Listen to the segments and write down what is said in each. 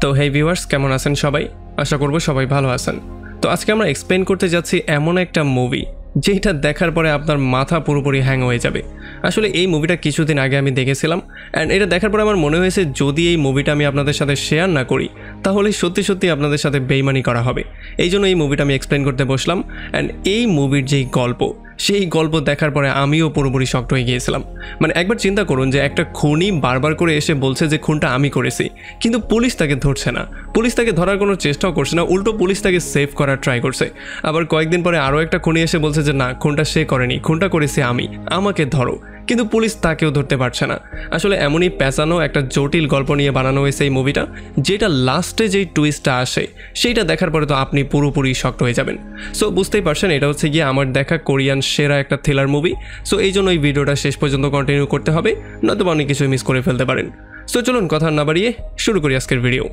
তো হেই ভিউয়ার্স, কেমন আছেন সবাই? আশা করব সবাই ভালো আছেন। তো আজকে আমরা এক্সপ্লেন করতে যাচ্ছি এমন একটা মুভি যেটা দেখার পরে আপনার মাথা পুরোপুরি হ্যাং হয়ে যাবে। আসলে এই মুভিটা কিছুদিন আগে আমি দেখেছিলাম অ্যান্ড এটা দেখার পরে আমার মনে হয়েছে যদি এই মুভিটা আমি আপনাদের সাথে শেয়ার না করি তাহলে সত্যি সত্যি আপনাদের সাথে বেইমানি করা হবে। এই জন্য এই মুভিটা আমি এক্সপ্লেন করতে বসলাম অ্যান্ড এই মুভির যেই গল্প সেই গল্প দেখার পরে আমিও পুরোপুরি শক্ট হয়ে গিয়েছিলাম। মানে একবার চিন্তা করুন যে একটা খুনি বারবার করে এসে বলছে যে খুনটা আমি করেছি, কিন্তু পুলিশ তাকে ধরছে না, পুলিশ তাকে ধরার কোনো চেষ্টাও করছে না, উল্টো পুলিশ তাকে সেভ করার ট্রাই করছে। আবার কয়েকদিন পরে আরও একটা খুনি এসে বলছে যে না, খুনটা সে করেনি, খুনটা করেছি আমি, আমাকে ধরো, কিন্তু পুলিশ তাকেও ধরতে পারছে না। আসলে এমনই পেঁচানো একটা জটিল গল্প নিয়ে বানানো হয়েছে এই মুভিটা, যেটা লাস্টে যেই টুইস্টটা আসে সেইটা দেখার পরে তো আপনি পুরোপুরি শক্ট হয়ে যাবেন। সো বুঝতেই পারছেন এটা হচ্ছে গিয়ে আমার দেখা কোরিয়ান সেরা একটা থ্রিলার মুভি। সো এই জন্য এই ভিডিওটা শেষ পর্যন্ত কন্টিনিউ করতে হবে, নয়তো অনেক কিছু মিস করে ফেলতে পারেন। সো চলুন কথা না বাড়িয়ে শুরু করি আজকের ভিডিও।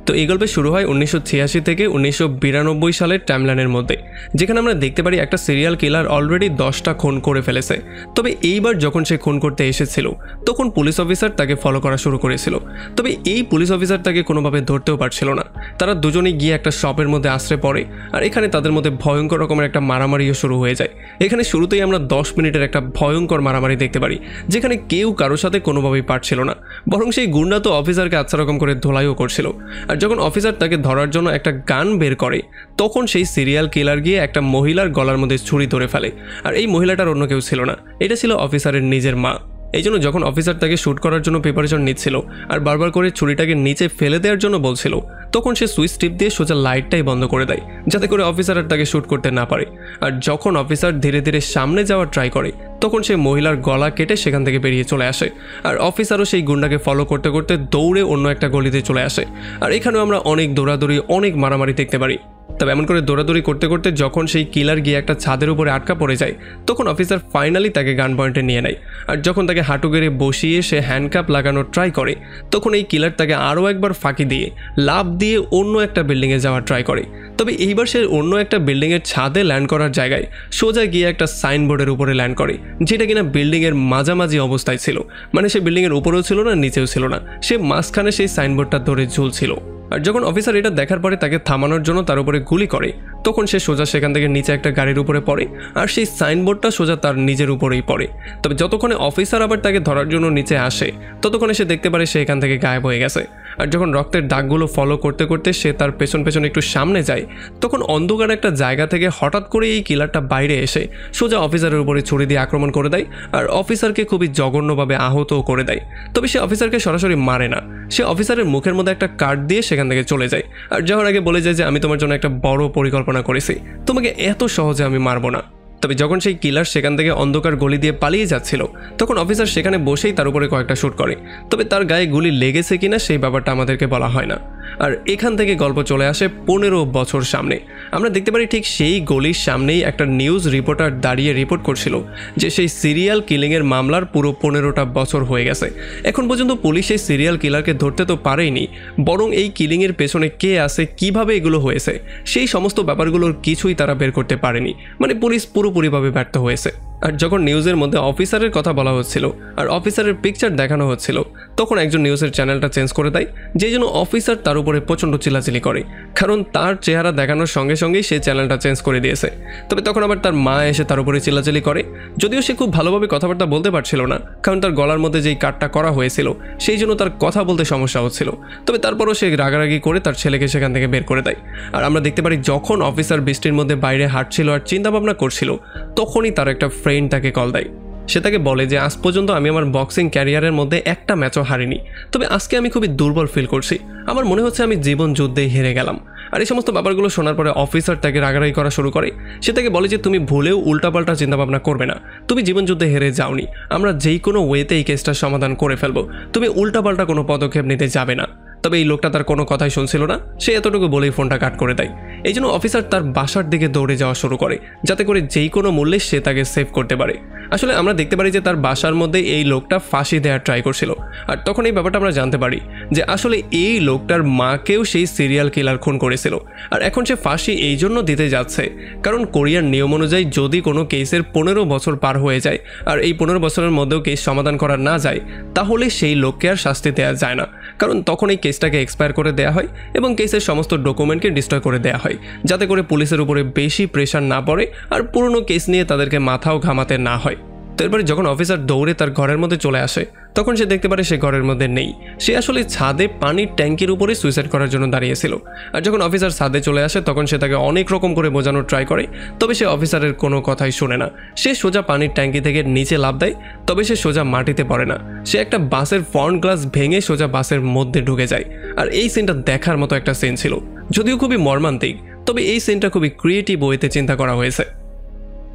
তো এই গল্পে শুরু হয় 1986 থেকে 1992 সালের টাইমলাইনের মধ্যে, যেখানে আমরা দেখতে পারি একটা সিরিয়াল কিলার অলরেডি 10টা খুন করে ফেলেছে। তবে এইবার যখন সে খুন করতে এসেছিল তখন পুলিশ অফিসার তাকে ফলো করা শুরু করেছিল। তবে এই পুলিশ অফিসার তাকে কোনোভাবে ধরতেও পারছিল না। তারা দুজনেই গিয়ে একটা শপের মধ্যে আশ্রয় পড়ে আর এখানে তাদের মধ্যে ভয়ঙ্কর রকমের একটা মারামারিও শুরু হয়ে যায়। এখানে শুরুতেই আমরা 10 মিনিটের একটা ভয়ঙ্কর মারামারি দেখতে পারি, যেখানে কেউ কারোর সাথে কোনোভাবেই পারছিল না, বরং সেই গুন্ডা তো অফিসারকে আচ্ছা রকম করে ধোলাইও করছিল। আর যখন অফিসার তাকে ধরার জন্য একটা গান বের করে তখন সেই সিরিয়াল কিলার গিয়ে একটা মহিলার গলার মধ্যে ছুরি ধরে ফেলে। আর এই মহিলাটার অন্য কেউ ছিল না, এটা ছিল অফিসারের নিজের মা। এই জন্য যখন অফিসার তাকে শ্যুট করার জন্য প্রিপারেশন নিচ্ছিল আর বারবার করে ছুরিটাকে নিচে ফেলে দেওয়ার জন্য বলছিল, তখন সে সুইচ টিপ দিয়ে সোজা লাইটটাই বন্ধ করে দেয় যাতে করে অফিসার আর তাকে শ্যুট করতে না পারে। আর যখন অফিসার ধীরে ধীরে সামনে যাওয়ার ট্রাই করে তখন সে মহিলার গলা কেটে সেখান থেকে বেরিয়ে চলে আসে। আর অফিসারও সেই গুন্ডাকে ফলো করতে করতে দৌড়ে অন্য একটা গলিতে চলে আসে। আর এখানেও আমরা অনেক দৌড়াদৌড়ি, অনেক মারামারি দেখতে পারি। তবে এমন করে দৌড়াদৌড়ি করতে করতে যখন সেই কিলার গিয়ে একটা ছাদের উপরে আটকা পড়ে যায় তখন অফিসার ফাইনালি তাকে গান পয়েন্টে নিয়ে নেয়। আর যখন তাকে হাঁটু গেড়ে বসিয়ে সে হ্যান্ডকাপ লাগানোর ট্রাই করে তখন এই কিলার তাকে আরও একবার ফাঁকি দিয়ে লাফ দিয়ে অন্য একটা বিল্ডিংয়ে যাওয়ার ট্রাই করে। তবে এইবার সে অন্য একটা বিল্ডিংয়ের ছাদে ল্যান্ড করার জায়গায় সোজা গিয়ে একটা সাইনবোর্ডের উপরে ল্যান্ড করে, যেটা কিনা বিল্ডিংয়ের মাঝামাঝি অবস্থায় ছিল। মানে সে বিল্ডিংয়ের উপরেও ছিল না, নিচেও ছিল না, সে মাঝখানে সেই সাইনবোর্ডটা ধরে ঝুলছিল। আর যখন অফিসার এটা দেখার পরে তাকে থামানোর জন্য তার উপরে গুলি করে তখন সে সোজা সেখান থেকে নিচে একটা গাড়ির উপরে পড়ে আর সেই সাইনবোর্ডটা সোজা তার নিজের উপরেই পড়ে। তবে যতক্ষণে অফিসার আবার তাকে ধরার জন্য নিচে আসে ততক্ষণে সে দেখতে পারে সে এখান থেকে গায়েব হয়ে গেছে। আর যখন রক্তের দাগগুলো ফলো করতে করতে সে তার পেছন পেছন একটু সামনে যায় তখন অন্ধকার একটা জায়গা থেকে হঠাৎ করে এই কিলারটা বাইরে এসে সোজা অফিসারের উপরে ছুরি দিয়ে আক্রমণ করে দেয় আর অফিসারকে খুবই জঘন্যভাবে আহতও করে দেয়। তবে সে অফিসারকে সরাসরি মারে না, সে অফিসারের মুখের মধ্যে একটা কার্ড দিয়ে সেখান থেকে চলে যায় আর যাওয়ার আগে বলে যায় যে আমি তোমার জন্য একটা বড় পরিকল্পনা করেছি, তোমাকে এত সহজে আমি মারবো না। তবে যখন সেই কিলার সেখান থেকে অন্ধকার গলি দিয়ে পালিয়ে যাচ্ছিল তখন অফিসার সেখানে বসেই তার উপরে কয়েকটা শ্যুট করে। তবে তার গায়ে গুলি লেগেছে কিনা সেই ব্যাপারটা আমাদেরকে বলা হয় না। আর এখান থেকে গল্প চলে আসে 15 বছর সামনে। আমরা দেখতে পারি ঠিক সেই গলির সামনেই একটা নিউজ রিপোর্টার দাঁড়িয়ে রিপোর্ট করছিল যে সেই সিরিয়াল কিলিংয়ের মামলার পুরো 15টা বছর হয়ে গেছে। এখন পর্যন্ত পুলিশ এই সিরিয়াল কিলারকে ধরতে তো পারেনি, বরং এই কিলিংয়ের পেছনে কে আছে, কিভাবে এগুলো হয়েছে সেই সমস্ত ব্যাপারগুলোর কিছুই তারা বের করতে পারেনি। মানে পুলিশ পুরোপুরিভাবে ব্যর্থ হয়েছে। আর যখন নিউজের মধ্যে অফিসারের কথা বলা হচ্ছিল আর অফিসারের পিকচার দেখানো হচ্ছিল তখন একজন নিউজের চ্যানেলটা চেঞ্জ করে দেয়, যেই জন্য অফিসার তার উপরে প্রচণ্ড চিল্লাচিল্লি করে, কারণ তার চেহারা দেখানোর সঙ্গে সঙ্গেই সে চ্যানেলটা চেঞ্জ করে দিয়েছে। তবে তখন আবার তার মা এসে তার উপরে চিল্লাচিল্লি করে, যদিও সে খুব ভালোভাবে কথাবার্তা বলতে পারছিল না, কারণ তার গলার মধ্যে যেই কাটটা করা হয়েছিল সেই জন্য তার কথা বলতে সমস্যা হচ্ছিল। তবে তারপরও সে রাগারাগি করে তার ছেলেকে সেখান থেকে বের করে দেয়। আর আমরা দেখতে পারি যখন অফিসার বৃষ্টির মধ্যে বাইরে হাঁটছিল আর চিন্তাভাবনা করছিল তখনই তার একটা ফ্রেন্ড তাকে কল দেয়। সে তাকে বলে যে আজ পর্যন্ত আমি আমার বক্সিং ক্যারিয়ারের মধ্যে একটা ম্যাচও হারিনি, তবে আজকে আমি খুবই দুর্বল ফিল করছি, আমার মনে হচ্ছে আমি জীবন যুদ্ধেই হেরে গেলাম। আর এই সমস্ত ব্যাপারগুলো শোনার পরে অফিসার তাকে রাগারাগি করা শুরু করে। সে তাকে বলে যে তুমি ভুলেও উল্টাপাল্টা চিন্তাভাবনা করবে না, তুমি জীবনযুদ্ধে হেরে যাওনি, আমরা যেই কোনো ওয়েতে এই কেসটার সমাধান করে ফেলবো, তুমি উল্টাপাল্টা কোনো পদক্ষেপ নিতে যাবে না। তবে এই লোকটা তার কোনো কথাই শুনছিল না, সে এতটুকু বলেই ফোনটা কাট করে দেয়। এই জন্য অফিসার তার বাসার দিকে দৌড়ে যাওয়া শুরু করে, যাতে করে যেই কোনো মূল্যে সে তাকে সেভ করতে পারে। আসলে আমরা দেখতে পারি যে তার বাসার মধ্যে এই লোকটা ফাঁসি দেওয়ার ট্রাই করছিল, আর তখন এই ব্যাপারটা আমরা জানতে পারি যে আসলে এই লোকটার মাকেও সেই সিরিয়াল কিলার খুন করেছিল। আর এখন সে ফাঁসি এই জন্য দিতে যাচ্ছে কারণ কোরিয়ার নিয়ম অনুযায়ী যদি কোনো কেসের 15 বছর পার হয়ে যায় আর এই 15 বছরের মধ্যেও কেস সমাধান করা না যায়, তাহলে সেই লোককে আর শাস্তি দেওয়া যায় না, কারণ তখন এই কেসটাকে এক্সপায়ার করে দেওয়া হয় এবং কেসের সমস্ত ডকুমেন্টকে ডিস্ট্রয় করে দেওয়া হয়, যাতে করে পুলিশের উপরে বেশি প্রেশার না পড়ে আর পুরনো কেস নিয়ে তাদেরকে মাথাও ঘামাতে না হয়। তো এরপরে যখন অফিসার দৌড়ে তার ঘরের মধ্যে চলে আসে, তখন সে দেখতে পারে সে ঘরের মধ্যে নেই। সে আসলে ছাদে পানির ট্যাঙ্কির উপরে সুইসাইড করার জন্য দাঁড়িয়েছিল। আর যখন অফিসার ছাদে চলে আসে তখন সে তাকে অনেক রকম করে বোঝানোর ট্রাই করে, তবে সে অফিসারের কোনো কথাই শোনে না। সে সোজা পানির ট্যাঙ্কি থেকে নিচে লাফ দেয়, তবে সে সোজা মাটিতে পড়ে না। সে একটা বাসের ফ্রন্ট গ্লাস ভেঙে সোজা বাসের মধ্যে ঢুকে যায়। আর এই সিনটা দেখার মতো একটা সিন ছিল, যদিও খুবই মর্মান্তিক, তবে এই সিনটা খুবই ক্রিয়েটিভ ওয়েতে চিন্তা করা হয়েছে।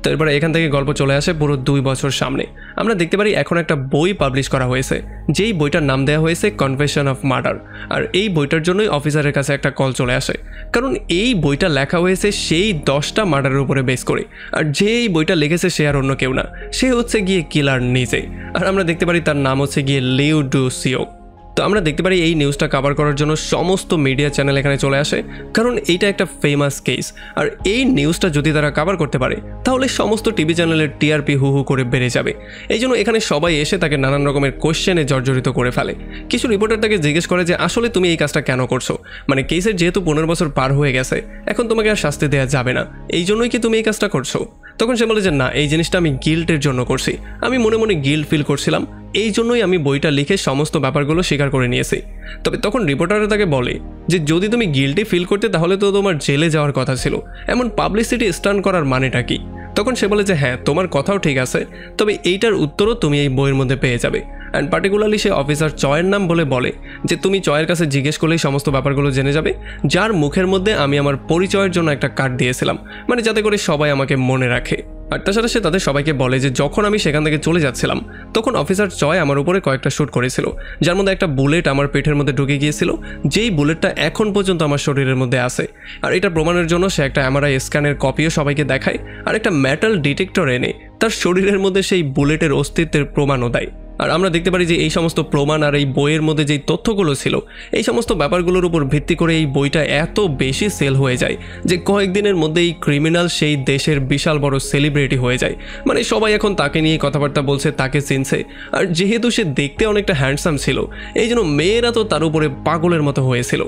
তো এরপরে এখান থেকে গল্প চলে আসে পুরো 2 বছর সামনে। আমরা দেখতে পারি এখন একটা বই পাবলিশ করা হয়েছে, যেই বইটার নাম দেওয়া হয়েছে কনফেশন অফ মার্ডার। আর এই বইটার জন্যই অফিসারের কাছে একটা কল চলে আসে, কারণ এই বইটা লেখা হয়েছে সেই 10টা মার্ডারের উপরে বেস করে। আর যে এই বইটা লিখেছে সে আর অন্য কেউ না, সে হচ্ছে গিয়ে কিলার নিজে। আর আমরা দেখতে পারি তার নাম হচ্ছে গিয়ে লিউ ডু সিওক। তো আমরা দেখতে পারি এই নিউজটা কভার করার জন্য সমস্ত মিডিয়া চ্যানেল এখানে চলে আসে, কারণ এইটা একটা ফেমাস কেস। আর এই নিউজটা যদি তারা কভার করতে পারে তাহলে সমস্ত টিভি চ্যানেলের টিআরপি হু হু করে বেড়ে যাবে। এই জন্য এখানে সবাই এসে তাকে নানান রকমের কোশ্চেনে জর্জরিত করে ফেলে। কিছু রিপোর্টার তাকে জিজ্ঞেস করে যে আসলে তুমি এই কাজটা কেন করছো, মানে কেসের যেহেতু 15 বছর পার হয়ে গেছে, এখন তোমাকে আর শাস্তি দেওয়া যাবে না, এই জন্যই কি তুমি এই কাজটা করছো? তখন সে বলে যে না, এই জিনিসটা আমি গিল্টের জন্য করছি, আমি মনে মনে গিল্ট ফিল করছিলাম, এই জন্যই আমি বইটা লিখে সমস্ত ব্যাপারগুলো স্বীকার করে নিয়েছি। তবে তখন রিপোর্টাররা তাকে বলে যে যদি তুমি গিল্টি ফিল করতে তাহলে তো তোমার জেলে যাওয়ার কথা ছিল, এমন পাবলিসিটি স্টান্ট করার মানেটা কি? তখন সে বলে যে হ্যাঁ, তোমার কথাও ঠিক আছে, তবে এইটার উত্তরও তুমি এই বইয়ের মধ্যে পেয়ে যাবে। অ্যান্ড পার্টিকুলারলি সে অফিসার চয়ের নাম বলে যে তুমি চয়ের কাছে জিজ্ঞেস করলেই সমস্ত ব্যাপারগুলো জেনে যাবে, যার মুখের মধ্যে আমি আমার পরিচয়ের জন্য একটা কার্ড দিয়েছিলাম, মানে যাতে করে সবাই আমাকে মনে রাখে। আর তাছাড়া সে তাদের সবাইকে বলে যে যখন আমি সেখান থেকে চলে যাচ্ছিলাম তখন অফিসার চয় আমার উপরে কয়েকটা শ্যুট করেছিল, যার মধ্যে একটা বুলেট আমার পেটের মধ্যে ঢুকে গিয়েছিল, যেই বুলেটটা এখন পর্যন্ত আমার শরীরের মধ্যে আছে। আর এটা প্রমাণের জন্য সে একটা এমআরআই স্ক্যানের কপিও সবাইকে দেখায়, আর একটা মেটাল ডিটেক্টর এনে তার শরীরের মধ্যে সেই বুলেটের অস্তিত্বের প্রমাণও দেয়। আর আমরা দেখতে পারি যে এই সমস্ত প্রমাণ আর এই বইয়ের মধ্যে যেই তথ্যগুলো ছিল, এই সমস্ত ব্যাপারগুলোর উপর ভিত্তি করে এই বইটা এত বেশি সেল হয়ে যায় যে কয়েকদিনের মধ্যে এই ক্রিমিনাল সেই দেশের বিশাল বড় সেলিব্রিটি হয়ে যায়। মানে সবাই এখন তাকে নিয়ে কথাবার্তা বলছে, তাকে চিনছে। আর যেহেতু সে দেখতে অনেকটা হ্যান্ডসাম ছিল, এই জন্য মেয়েরা তো তার উপরে পাগলের মতো হয়েছিল।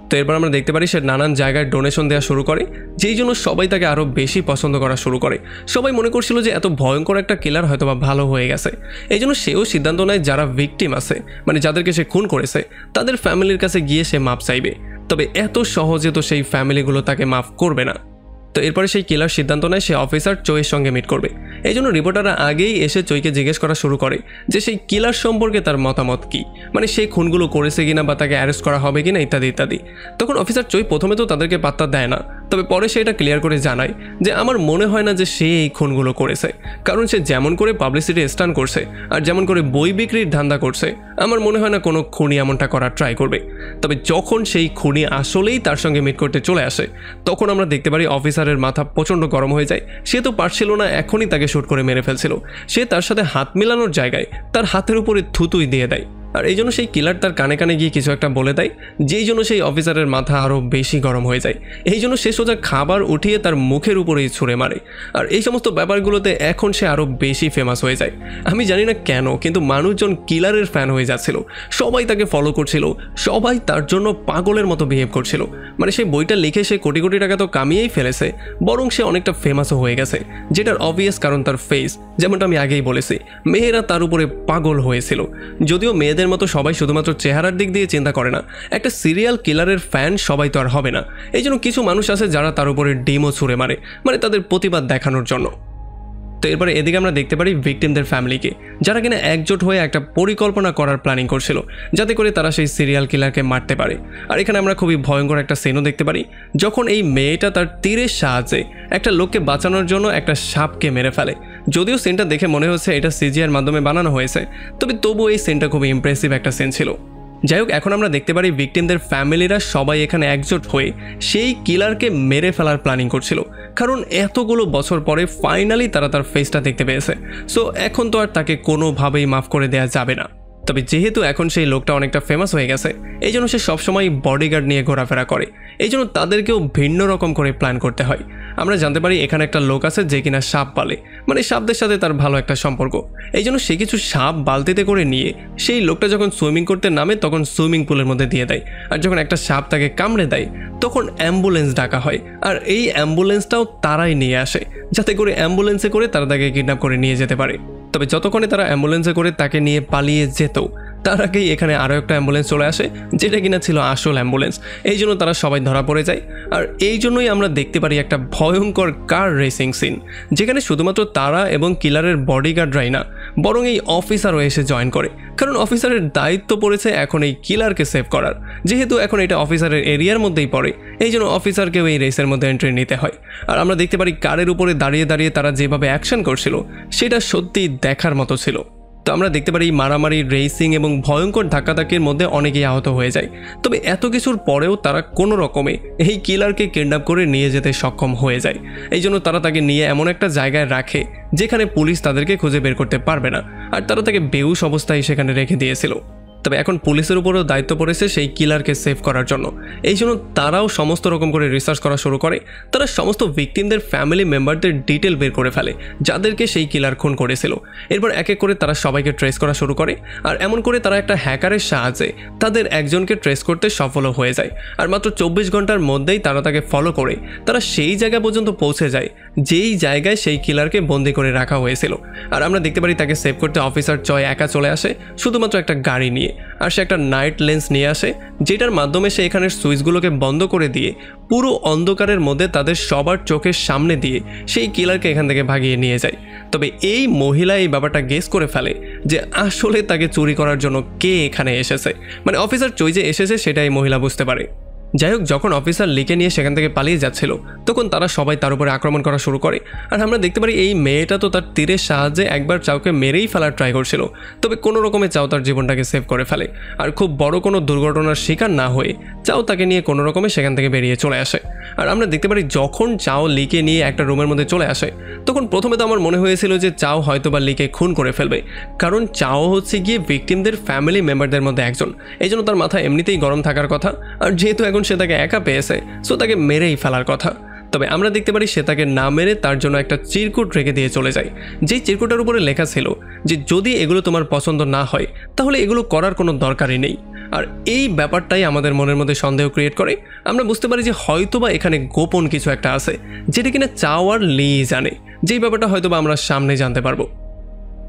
তো এরপর আমরা দেখতে পারি সে নানান জায়গায় ডোনেশন দেওয়া শুরু করে, যেই জন্য সবাই তাকে আরও বেশি পছন্দ করা শুরু করে। সবাই মনে করছিল যে এত ভয়ঙ্কর একটা কিলার হয়তো বা ভালো হয়ে গেছে। এই জন্য সেও সিদ্ধান্ত নেয় যারা ভিকটিম আছে, মানে যাদেরকে সে খুন করেছে, তাদের ফ্যামিলির কাছে গিয়ে সে মাপ চাইবে। তবে এত সহজে তো সেই ফ্যামিলিগুলো তাকে মাফ করবে না। তো এরপরে সেই কিলার সিদ্ধান্ত নেয় সে অফিসার চোয়ের সঙ্গে মিট করবে। এই জন্য রিপোর্টাররা আগেই এসে চোইকে জিজ্ঞেস করা শুরু করে যে সেই কিলার সম্পর্কে তার মতামত কি, মানে সেই খুনগুলো করেছে কিনা বা তাকে অ্যারেস্ট করা হবে কিনা ইত্যাদি ইত্যাদি। তখন অফিসার চোই প্রথমে তো তাদেরকে পাত্তা দেয় না, তবে পরে সে এটা ক্লিয়ার করে জানায় যে আমার মনে হয় না যে সে এই খুনগুলো করেছে, কারণ সে যেমন করে পাবলিসিটি স্টান্ট করছে আর যেমন করে বই বিক্রির ধান্দা করছে, আমার মনে হয় না কোনো খুনি এমনটা করার ট্রাই করবে। তবে যখন সেই খুনি আসলেই তার সঙ্গে মিট করতে চলে আসে, তখন আমরা দেখতে পারি অফিসারের মাথা প্রচণ্ড গরম হয়ে যায়। সে তো পারছিল না, এখনই তাকে শ্যুট করে মেরে ফেলছিল। সে তার সাথে হাত মেলানোর জায়গায় তার হাতের উপরে থুতুই দিয়ে দেয়। আর এই জন্য সেই কিলার তার কানে কানে গিয়ে কিছু একটা বলে দেয়, যেই জন্য সেই অফিসারের মাথা আরও বেশি গরম হয়ে যায়। এই জন্য সে সোজা খাবার উঠিয়ে তার মুখের উপরেই ছুঁড়ে মারে। আর এই সমস্ত ব্যাপারগুলোতে এখন সে আরও বেশি ফেমাস হয়ে যায়। আমি জানি না কেন, কিন্তু মানুষজন কিলারের ফ্যান হয়ে যাচ্ছিল, সবাই তাকে ফলো করছিল, সবাই তার জন্য পাগলের মতো বিহেভ করছিল। মানে সেই বইটা লিখে সে কোটি কোটি টাকা তো কামিয়েই ফেলেছে, বরং সে অনেকটা ফেমাসও হয়ে গেছে, যেটার অবভিয়াস কারণ তার ফেস। যেমনটা আমি আগেই বলেছি, মেয়েরা তার উপরে পাগল হয়েছিল। যদিও মেয়েদের মতো সবাই শুধুমাত্র চেহারার দিক দিয়ে চিন্তা করে না, একটা সিরিয়াল কিলারের ফ্যান সবাই তো আর হবে না। এই জন্য কিছু মানুষ আছে যারা তার উপরে ডিমও ছুঁড়ে মারে, মানে তাদের প্রতিবাদ দেখানোর জন্য। তো এরপরে এদিকে আমরা দেখতে পারি ভিকটিমদের ফ্যামিলিকে, যারা কিনা একজোট হয়ে একটা পরিকল্পনা করার প্ল্যানিং করছিল, যাতে করে তারা সেই সিরিয়াল কিলারকে মারতে পারে। আর এখানে আমরা খুবই ভয়ঙ্কর একটা সিনও দেখতে পারি, যখন এই মেয়েটা তার তীরের সাহায্যে একটা লোককে বাঁচানোর জন্য একটা সাপকে মেরে ফেলে। যদিও সিনটা দেখে মনে হচ্ছে এটা সিজিআর মাধ্যমে বানানো হয়েছে, তবে তবুও এই সিনটা খুবই ইমপ্রেসিভ একটা সিন ছিল। যাই হোক, এখন আমরা দেখতে পারি ভিকটিমদের ফ্যামিলিরা সবাই এখানে একজোট হয়ে সেই কিলারকে মেরে ফেলার প্ল্যানিং করছিল, কারণ এতগুলো বছর পরে ফাইনালি তারা তার ফেসটা দেখতে পেয়েছে। সো এখন তো আর তাকে কোনোভাবেই মাফ করে দেওয়া যাবে না। তবে যেহেতু এখন সেই লোকটা অনেকটা ফেমাস হয়ে গেছে, এই জন্য সে সবসময় বডিগার্ড নিয়ে ঘোরাফেরা করে, এই জন্য তাদেরকেও ভিন্ন রকম করে প্ল্যান করতে হয়। আমরা জানতে পারি এখানে একটা লোক আছে যে কিনা সাপ পালে, মানে সাপদের সাথে তার ভালো একটা সম্পর্ক, এই জন্য সে কিছু সাপ বালতিতে করে নিয়ে সেই লোকটা যখন সুইমিং করতে নামে তখন সুইমিং পুলের মধ্যে দিয়ে দেয়। আর যখন একটা সাপ তাকে কামড়ে দেয় তখন অ্যাম্বুলেন্স ডাকা হয়, আর এই অ্যাম্বুলেন্সটাও তারাই নিয়ে আসে, যাতে করে অ্যাম্বুলেন্সে করে তারা তাকে কিডন্যাপ করে নিয়ে যেতে পারে। তবে যতক্ষণে তারা অ্যাম্বুলেন্সে করে তাকে নিয়ে পালিয়ে যেত, তার আগেই এখানে আরও একটা অ্যাম্বুলেন্স চলে আসে, যেটা কিনা ছিল আসল অ্যাম্বুলেন্স। এই জন্য তারা সবাই ধরা পড়ে যায়। আর এই জন্যই আমরা দেখতে পারি একটা ভয়ঙ্কর কার রেসিং সিন, যেখানে শুধুমাত্র তারা এবং কিলারের বডিগার্ডরাই না, বরং এই অফিসারও এসে জয়েন করে, কারণ অফিসারের দায়িত্ব পড়েছে এখন এই কিলারকে সেভ করার। যেহেতু এখন এটা অফিসারের এরিয়ার মধ্যেই পড়ে, এই জন্য অফিসারকেও এই রেসের মধ্যে এন্ট্রি নিতে হয়। আর আমরা দেখতে পারি কারের উপরে দাঁড়িয়ে দাঁড়িয়ে তারা যেভাবে অ্যাকশন করছিল সেটা সত্যি দেখার মতো ছিল। তো আমরা দেখতে পারি মারামারি, রেসিং এবং ভয়ঙ্কর ধাক্কাধাক্কির মধ্যে অনেকেই আহত হয়ে যায়। তবে এত কিছুর পরেও তারা কোনো রকমে এই কিলারকে কিডন্যাপ করে নিয়ে যেতে সক্ষম হয়ে যায়। এই জন্য তারা তাকে নিয়ে এমন একটা জায়গায় রাখে যেখানে পুলিশ তাদেরকে খুঁজে বের করতে পারবে না, আর তারা তাকে বেহুশ অবস্থায় সেখানে রেখে দিয়েছিল। তবে এখন পুলিশের উপরেও দায়িত্ব পড়েছে সেই কিলারকে সেভ করার জন্য, এই জন্য তারাও সমস্ত রকম করে রিসার্চ করা শুরু করে। তারা সমস্ত ভিকটিমদের ফ্যামিলি মেম্বারদের ডিটেল বের করে ফেলে যাদেরকে সেই কিলার খুন করেছিল। এরপর এক এক করে তারা সবাইকে ট্রেস করা শুরু করে, আর এমন করে তারা একটা হ্যাকারের সাহায্যে তাদের একজনকে ট্রেস করতে সফলও হয়ে যায়। আর মাত্র 24 ঘন্টার মধ্যেই তারা তাকে ফলো করে তারা সেই জায়গা পর্যন্ত পৌঁছে যায় যেই জায়গায় সেই কিলারকে বন্দি করে রাখা হয়েছিল। আর আমরা দেখতে পারি তাকে সেভ করতে অফিসার চয় একা চলে আসে শুধুমাত্র একটা গাড়ি নিয়ে, আর সে একটা নাইট লেন্স নিয়ে আসে, যেটার মাধ্যমে সে এখানের সুইচগুলোকে বন্ধ করে দিয়ে পুরো অন্ধকারের মধ্যে তাদের সবার চোখের সামনে দিয়ে সেই কিলারকে এখান থেকে ভাগিয়ে নিয়ে যায়। তবে এই মহিলা এই ব্যাপারটা গেস করে ফেলে যে আসলে তাকে চুরি করার জন্য কে এখানে এসেছে, মানে অফিসার চয় যে এসেছে সেটা এই মহিলা বুঝতে পারে। যাই হোক, যখন অফিসার লিকে নিয়ে সেখান থেকে পালিয়ে যাচ্ছিল তখন তারা সবাই তার উপরে আক্রমণ করা শুরু করে। আর আমরা দেখতে পারি এই মেয়েটা তো তার তীরের সাহায্যে একবার চাওকে মেরেই ফেলার ট্রাই করছিল, তবে কোনো রকমে চাও তার জীবনটাকে সেভ করে ফেলে। আর খুব বড় কোনো দুর্ঘটনার শিকার না হয়ে চাও তাকে নিয়ে কোনো রকমে সেখান থেকে বেরিয়ে চলে আসে। আর আমরা দেখতে পারি যখন চাও লিকে নিয়ে একটা রুমের মধ্যে চলে আসে তখন প্রথমে তো আমার মনে হয়েছিল যে চাও হয়তো বা লিকে খুন করে ফেলবে, কারণ চাও হচ্ছে গিয়ে ভিকটিমদের ফ্যামিলি মেম্বারদের মধ্যে একজন, এই জন্য তার মাথা এমনিতেই গরম থাকার কথা। আর যেহেতু এখন সে তাকে একা পেয়েছে, সো তাকে মেরেই ফেলার কথা। তবে আমরা দেখতে পারি সে তাকে না মেরে তার জন্য একটা চিরকুট রেখে দিয়ে চলে যায়, যেই চিরকুটের উপরে লেখা ছিল যে যদি এগুলো তোমার পছন্দ না হয় তাহলে এগুলো করার কোনো দরকারই নেই। আর এই ব্যাপারটাই আমাদের মনের মধ্যে সন্দেহ ক্রিয়েট করে। আমরা বুঝতে পারি যে হয়তোবা এখানে গোপন কিছু একটা আছে যেটা কিনা চাও আর লি জানে, যেই ব্যাপারটা হয়তোবা আমরা সামনে জানতে পারবো।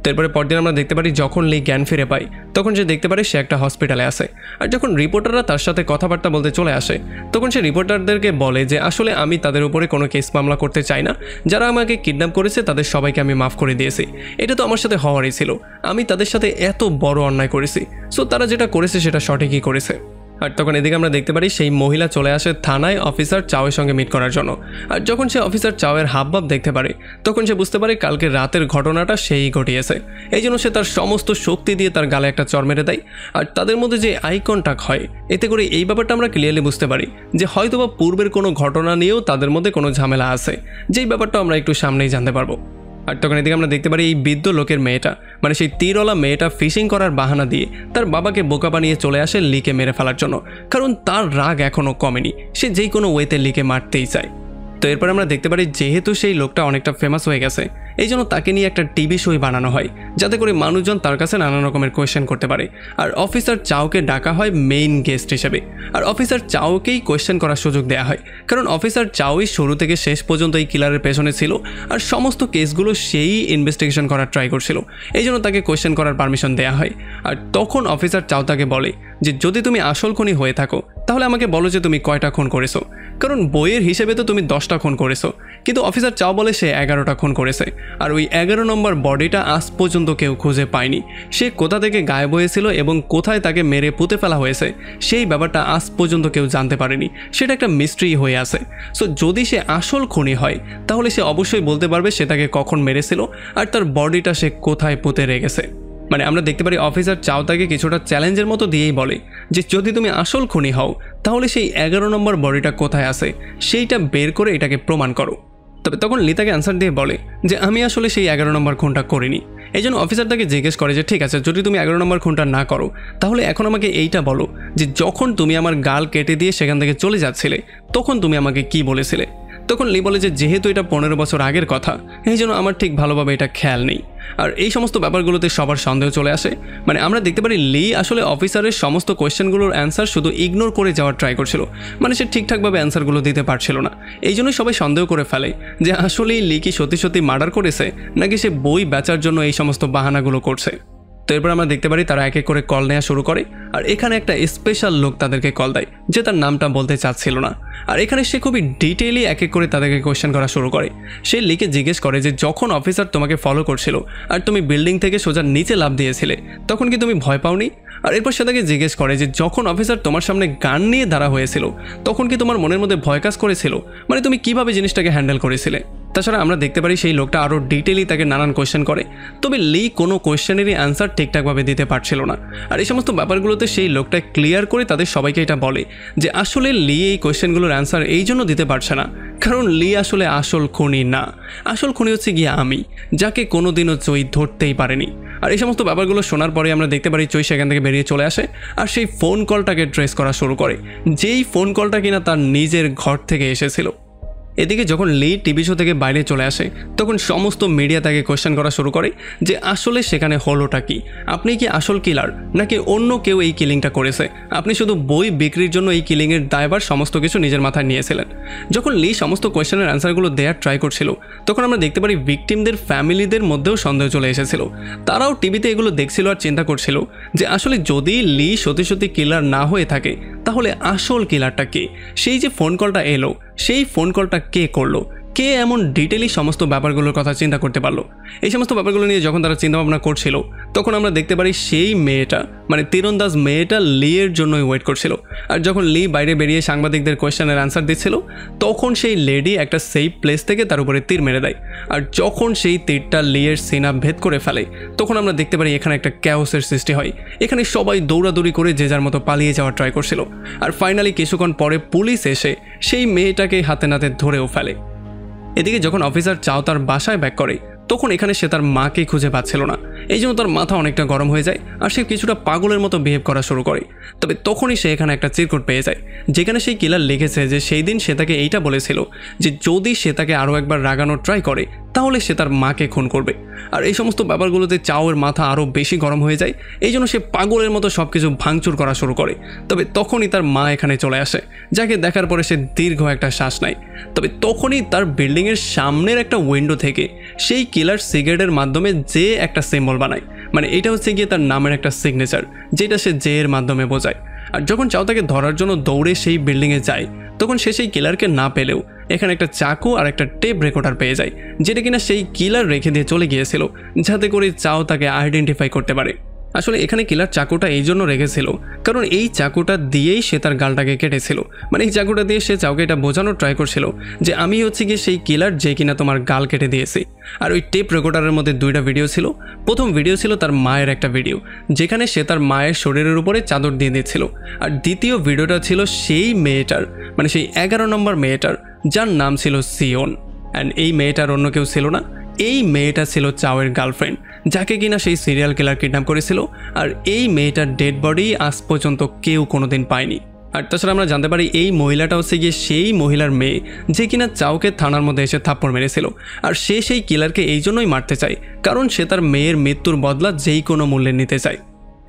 তারপরে পরদিন আমরা দেখতে পারি যখন লি জ্ঞান ফিরে পায় তখন সে দেখতে পারে সে একটা হসপিটালে আছে। আর যখন রিপোর্টাররা তার সাথে কথাবার্তা বলতে চলে আসে তখন সে রিপোর্টারদেরকে বলে যে আসলে আমি তাদের উপরে কোনো কেস মামলা করতে চাই না, যারা আমাকে কিডন্যাপ করেছে তাদের সবাইকে আমি মাফ করে দিয়েছি, এটা তো আমার সাথে হওয়ারই ছিল, আমি তাদের সাথে এত বড় অন্যায় করেছি, সো তারা যেটা করেছে সেটা সঠিকই করেছে। আর তখন এদিকে আমরা দেখতে পারি সেই মহিলা চলে আসে থানায় অফিসার চাওয়ের সঙ্গে মিট করার জন্য। আর যখন সে অফিসার চাওয়ের হাবভাব দেখতে পারে তখন সে বুঝতে পারে কালকে রাতের ঘটনাটা সেই ঘটিয়েছে, এই জন্য সে তার সমস্ত শক্তি দিয়ে তার গালে একটা চড় মেরে দেয়। আর তাদের মধ্যে যে আই কন্টাক্ট হয় এতে করে এই ব্যাপারটা আমরা ক্লিয়ারলি বুঝতে পারি যে হয়তোবা পূর্বের কোনো ঘটনা নিয়েও তাদের মধ্যে কোনো ঝামেলা আছে, যেই ব্যাপারটা আমরা একটু সামনেই জানতে পারবো। আর তখন এদিকে আমরা দেখতে পারি এই বৃদ্ধ লোকের মেয়েটা, মানে সেই তীরওয়ালা মেয়েটা ফিশিং করার বাহানা দিয়ে তার বাবাকে বোকা বানিয়ে চলে আসে লিকে মেরে ফেলার জন্য, কারণ তার রাগ এখনও কমেনি, সে যেই কোনো ওয়েতে লিকে মারতেই চায়। তো এরপর আমরা দেখতে পারি যেহেতু সেই লোকটা অনেকটা ফেমাস হয়ে গেছে এই জন্য তাকে নিয়ে একটা টিভি শোই বানানো হয় যাতে করে মানুষজন তার কাছে নানান রকমের কোয়েশ্চেন করতে পারে। আর অফিসার চাওকে ডাকা হয় মেইন গেস্ট হিসেবে, আর অফিসার চাওকেই কোয়েশ্চেন করার সুযোগ দেওয়া হয়, কারণ অফিসার চাওই শুরু থেকে শেষ পর্যন্ত এই কিলারের পেছনে ছিল আর সমস্ত কেসগুলো সেই ইনভেস্টিগেশন করার ট্রাই করছিল, এই জন্য তাকে কোয়েশ্চেন করার পারমিশন দেওয়া হয়। আর তখন অফিসার চাও তাকে বলে যে যদি তুমি আসল খুনি হয়ে থাকো তাহলে আমাকে বলো যে তুমি কয়টা খুন করেছো, কারণ বইয়ের হিসেবে তো তুমি 10টা খুন করেছো, কিন্তু অফিসার চাও বলে সে 11টা খুন করেছে। আর ওই 11 নম্বর বডিটা আজ পর্যন্ত কেউ খুঁজে পায়নি, সে কোথা থেকে গায়েব হয়েছিল এবং কোথায় তাকে মেরে পুঁতে ফেলা হয়েছে সেই ব্যাপারটা আজ পর্যন্ত কেউ জানতে পারেনি, সেটা একটা মিস্ট্রি হয়ে আছে। সো যদি সে আসল খুনি হয় তাহলে সে অবশ্যই বলতে পারবে সে তাকে কখন মেরেছিল আর তার বডিটা সে কোথায় পুঁতে রেখেছে। মানে আমরা দেখতে পারি অফিসার চাও তাকে কিছুটা চ্যালেঞ্জের মতো দিয়েই বলে যে যদি তুমি আসল খুনি হও তাহলে সেই 11 নম্বর বডিটা কোথায় আছে সেইটা বের করে এটাকে প্রমাণ করো। তবে তখন লি তাকে অ্যান্সার দিয়ে বলে যে আমি আসলে সেই 11 নম্বর খুনটা করিনি। এই জন্য অফিসার তাকে জিজ্ঞেস করে যে ঠিক আছে, যদি তুমি 11 নম্বর খুনটা না করো তাহলে এখন আমাকে এইটা বলো যে যখন তুমি আমার গাল কেটে দিয়ে সেখান থেকে চলে যাচ্ছিলে তখন তুমি আমাকে কি বলেছিলে। তখন লি বলে যে যেহেতু এটা 15 বছর আগের কথা এই জন্য আমার ঠিক ভালোভাবে এটা খেয়াল নেই। আর এই সমস্ত ব্যাপারগুলোতে সবার সন্দেহ চলে আসে। মানে আমরা দেখতে পারি লি আসলে অফিসারের সমস্ত কোয়েশ্চেনগুলোর অ্যান্সার শুধু ইগনোর করে যাওয়ার ট্রাই করছিল, মানে সে ঠিকঠাকভাবে অ্যান্সারগুলো দিতে পারছিল না। এই জন্যই সবাই সন্দেহ করে ফেলে যে আসলেই লি কি সত্যি সত্যি মার্ডার করেছে নাকি সে বই বেচার জন্য এই সমস্ত বাহানাগুলো করছে। তো এরপর আমরা দেখতে পারি তারা এক এক করে কল নেওয়া শুরু করে, আর এখানে একটা স্পেশাল লোক তাদেরকে কল দেয় যে তার নামটা বলতে চাচ্ছিল না। আর এখানে সে খুবই ডিটেইলি এক এক করে তাদেরকে কোয়েশ্চেন করা শুরু করে। সে লিকে জিজ্ঞেস করে যে যখন অফিসার তোমাকে ফলো করছিল আর তুমি বিল্ডিং থেকে সোজা নিচে লাফ দিয়েছিলে তখন কি তুমি ভয় পাওনি? আর এরপর সে তাকে জিজ্ঞেস করে যে যখন অফিসার তোমার সামনে গান নিয়ে দাঁড়া হয়েছিল তখন কি তোমার মনের মধ্যে ভয় কাজ করেছিল, মানে তুমি কিভাবে জিনিসটাকে হ্যান্ডেল করেছিলে। তাছাড়া আমরা দেখতে পারি সেই লোকটা আরও ডিটেইলি তাকে নানান কোয়েশ্চেন করে, তবে লি কোনো কোয়েশ্চেনেরই অ্যান্সার ঠিকঠাকভাবে দিতে পারছিল না। আর এই সমস্ত ব্যাপারগুলোতে সেই লোকটা ক্লিয়ার করে তাদের সবাইকে এটা বলে যে আসলে লি এই কোয়েশ্চেনগুলোর অ্যান্সার এই জন্য দিতে পারছে না কারণ লি আসলে আসল খুনি না, আসল খুনি হচ্ছে গিয়ে আমি, যাকে কোনোদিনও চই ধরতেই পারেনি। আর এই সমস্ত ব্যাপারগুলো শোনার পরে আমরা দেখতে পারি চই সেখান থেকে বেরিয়ে চলে আসে আর সেই ফোন কলটাকে ট্রেস করা শুরু করে, যেই ফোন কলটা কিনা তার নিজের ঘর থেকে এসেছিল। এদিকে যখন লি টিভি শো থেকে বাইরে চলে আসে তখন সমস্ত মিডিয়া তাকে কোয়েশ্চেন করা শুরু করে যে আসলে সেখানে হলোটা কি, আপনি কি আসল কিলার নাকি অন্য কেউ এই কিলিংটা করেছে, আপনি শুধু বই বিক্রির জন্য এই কিলিংয়ের দায়ভার সমস্ত কিছু নিজের মাথায় নিয়েছিলেন। যখন লি সমস্ত কোয়েশ্চেনের অ্যান্সারগুলো দেওয়ার ট্রাই করছিল তখন আমরা দেখতে পারি ভিকটিমদের ফ্যামিলিদের মধ্যেও সন্দেহ চলে এসেছিল। তারাও টিভিতে এগুলো দেখছিল আর চিন্তা করছিল যে আসলে যদি লি সত্যি সত্যি কিলার না হয়ে থাকে তাহলে আসল কিলারটা কে, সেই যে ফোন কলটা এলো সেই ফোন কলটা কে করলো, কে এমন ডিটেইলি সমস্ত ব্যাপারগুলোর কথা চিন্তা করতে পারলো। এই সমস্ত ব্যাপারগুলো নিয়ে যখন তারা চিন্তা ভাবনা করছিল তখন আমরা দেখতে পারি সেই মেয়েটা মানে তীরন্দাজ মেয়েটা লি এর জন্যই ওয়েট করছিল। আর যখন লি বাইরে বেরিয়ে সাংবাদিকদের কোয়েশ্চেনের অ্যান্সার দিচ্ছিল তখন সেই লেডি একটা সেফ প্লেস থেকে তার উপরে তীর মেরে দেয়। আর যখন সেই তীরটা লি এর সিনা ভেদ করে ফেলে তখন আমরা দেখতে পারি এখানে একটা ক্যাওসের সৃষ্টি হয়। এখানে সবাই দৌড়াদৌড়ি করে যে যার মতো পালিয়ে যাওয়ার ট্রাই করছিল। আর ফাইনালি কিছুক্ষণ পরে পুলিশ এসে সেই মেয়েটাকে হাতে নাতে ধরেও ফেলে। এদিকে যখন অফিসার চাও তার বাসায় ব্যাক করে তখন এখানে সে তার মাকে খুঁজে পাচ্ছিল না, এই জন্য তার মাথা অনেকটা গরম হয়ে যায় আর সে কিছুটা পাগলের মতো বিহেভ করা শুরু করে। তবে তখনই সে এখানে একটা চিরকুট পেয়ে যায় যেখানে সেই কিলার লিখেছে যে সেই দিন সে তাকে এইটা বলেছিল যে যদি সে তাকে আরও একবার রাগানোর ট্রাই করে তাহলে সে তার মাকে খুন করবে। আর এই সমস্ত ব্যাপারগুলোতে চাওয়ের মাথা আরও বেশি গরম হয়ে যায়, এই জন্য সে পাগলের মতো সব কিছু ভাঙচুর করা শুরু করে। তবে তখনই তার মা এখানে চলে আসে, যাকে দেখার পরে সে দীর্ঘ একটা শ্বাস নেয়। তবে তখনই তার বিল্ডিংয়ের সামনের একটা উইন্ডো থেকে সেই কিলার সিগারেটের মাধ্যমে যে একটা সিম্বল বানায়, মানে এটা হচ্ছে গিয়ে তার নামের একটা সিগনেচার যেটা সে জে এর মাধ্যমে বোঝায়। আর যখন চাও তাকে ধরার জন্য দৌড়ে সেই বিল্ডিংয়ে যায় তখন সে সেই কিলারকে না পেলেও এখানে একটা চাকু আর একটা টেপ রেকর্ডার পেয়ে যায় যেটা কিনা সেই কিলার রেখে দিয়ে চলে গিয়েছিল যাতে করে চাও তাকে আইডেন্টিফাই করতে পারে। আসলে এখানে কিলার চাকুটা এই জন্য রেখেছিল কারণ এই চাকুটা দিয়েই সে তার গালটাকে কেটেছিল, মানে এই চাকুটা দিয়ে সে চাউকে এটা বোঝানোর ট্রাই করছিল যে আমি হচ্ছে গিয়ে সেই কিলার যে কিনা তোমার গাল কেটে দিয়েছি। আর ওই টেপ রেকর্ডারের মধ্যে দুইটা ভিডিও ছিল। প্রথম ভিডিও ছিল তার মায়ের একটা ভিডিও যেখানে সে তার মায়ের শরীরের উপরে চাদর দিয়ে দিচ্ছিল, আর দ্বিতীয় ভিডিওটা ছিল সেই মেয়েটার মানে সেই 11 নম্বর মেয়েটার যার নাম ছিল সিওন। অ্যান্ড এই মেয়েটার অন্য কেউ ছিল না, এই মেয়েটা ছিল চাওয়ের গার্লফ্রেন্ড যাকে কিনা সেই সিরিয়াল কিলার কিডন্যাপ করেছিল। আর এই মেয়েটার ডেড বডি আজ পর্যন্ত কেউ কোনোদিন পায়নি। আর তাছাড়া আমরা জানতে পারি এই মহিলাটা হচ্ছে গিয়ে সেই মহিলার মেয়ে যে কিনা চাওকে থানার মধ্যে এসে থাপ্পড় মেরেছিল। আর সে সেই কিলারকে এই জন্যই মারতে চায় কারণ সে তার মেয়ের মৃত্যুর বদলা যেই কোনো মূল্যে নিতে চায়।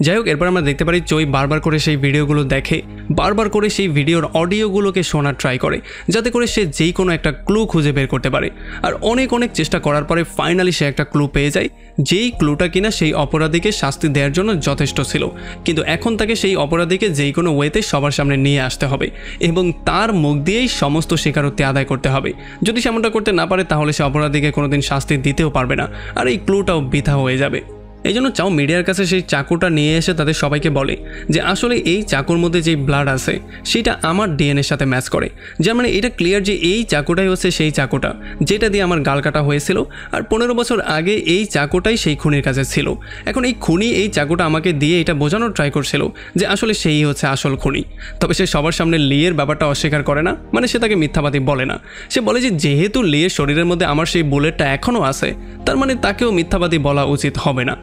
যাই হোক, এরপর আমরা দেখতে পারি চই বারবার করে সেই ভিডিওগুলো দেখে, বারবার করে সেই ভিডিওর অডিওগুলোকে শোনার ট্রাই করে যাতে করে সে যেই কোনো একটা ক্লু খুঁজে বের করতে পারে। আর অনেক চেষ্টা করার পরে ফাইনালি সে একটা ক্লু পেয়ে যায়, যেই ক্লুটা কিনা সেই অপরাধীকে শাস্তি দেওয়ার জন্য যথেষ্ট ছিল। কিন্তু এখন তাকে সেই অপরাধীকে যেই কোনো ওয়েতে সবার সামনে নিয়ে আসতে হবে এবং তার মুখ দিয়েই সমস্ত স্বীকারোক্তি আদায় করতে হবে। যদি সেমনটা করতে না পারে তাহলে সে অপরাধীকে কোনোদিন শাস্তি দিতেও পারবে না আর এই ক্লুটাও বৃথা হয়ে যাবে। এই জন্য চাও মিডিয়ার কাছে সেই চাকুটা নিয়ে এসে তাদের সবাইকে বলে যে আসলে এই চাকুর মধ্যে যে ব্লাড আছে সেটা আমার ডিএনএর সাথে ম্যাচ করে, যার মানে এটা ক্লিয়ার যে এই চাকুটাই হচ্ছে সেই চাকুটা যেটা দিয়ে আমার গাল কাটা হয়েছিল, আর 15 বছর আগে এই চাকুটাই সেই খুনির কাছে ছিল। এখন এই খুনি এই চাকুটা আমাকে দিয়ে এটা বোঝানোর ট্রাই করছিল যে আসলে সেই হচ্ছে আসল খুনি। তবে সে সবার সামনে লিয়ের ব্যাপারটা অস্বীকার করে না, মানে সে তাকে মিথ্যাবাদী বলে না। সে বলে যে যেহেতু লিয়ের শরীরের মধ্যে আমার সেই বুলেটটা এখনও আছে, তার মানে তাকেও মিথ্যাবাদী বলা উচিত হবে না।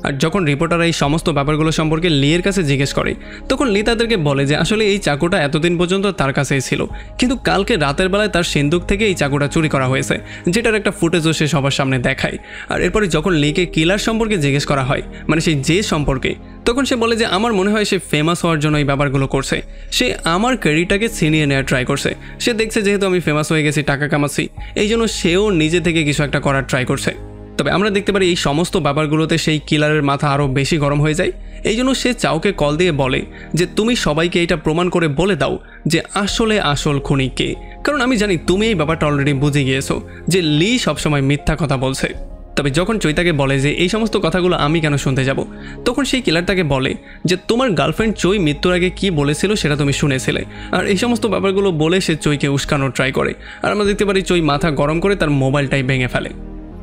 আর যখন রিপোর্টাররা এই সমস্ত ব্যাপারগুলো সম্পর্কে লিয়ের কাছে জিজ্ঞেস করে, তখন লি তাদেরকে বলে যে আসলে এই চাকুটা এতদিন পর্যন্ত তার কাছেই ছিল, কিন্তু কালকে রাতের বেলায় তার সিন্দুক থেকে এই চাকুটা চুরি করা হয়েছে, যেটার একটা ফুটেজও সে সবার সামনে দেখায়। আর এরপরে যখন লিকে কিলার সম্পর্কে জিজ্ঞেস করা হয়, মানে সেই যে সম্পর্কে, তখন সে বলে যে আমার মনে হয় সে ফেমাস হওয়ার জন্য এই ব্যাপারগুলো করছে, সে আমার ক্যারিয়ারটাকে ছিনিয়ে নেওয়ার ট্রাই করছে। সে দেখছে যেহেতু আমি ফেমাস হয়ে গেছি, টাকা কামাচ্ছি, এই জন্য সেও নিজে থেকে কিছু একটা করার ট্রাই করছে। তবে আমরা দেখতে পারি এই সমস্ত ব্যাপারগুলোতে সেই কিলারের মাথা আরও বেশি গরম হয়ে যায়। এই জন্য সে চাওকে কল দিয়ে বলে যে তুমি সবাইকে এটা প্রমাণ করে বলে দাও যে আসলে আসল খুনি কে, কারণ আমি জানি তুমি এই ব্যাপারটা অলরেডি বুঝে গিয়েছো যে লি সবসময় মিথ্যা কথা বলছে। তবে যখন চৈতাকে বলে যে এই সমস্ত কথাগুলো আমি কেন শুনতে যাব, তখন সেই কিলার তাকে বলে যে তোমার গার্লফ্রেন্ড চৈ মৃত্যুর আগে কি বলেছিল সেটা তুমি শুনেছিলে। আর এই সমস্ত ব্যাপারগুলো বলে সে চৈকে উস্কানোর ট্রাই করে, আর আমরা দেখতে পারি চৈ মাথা গরম করে তার মোবাইলটাই ভেঙে ফেলে।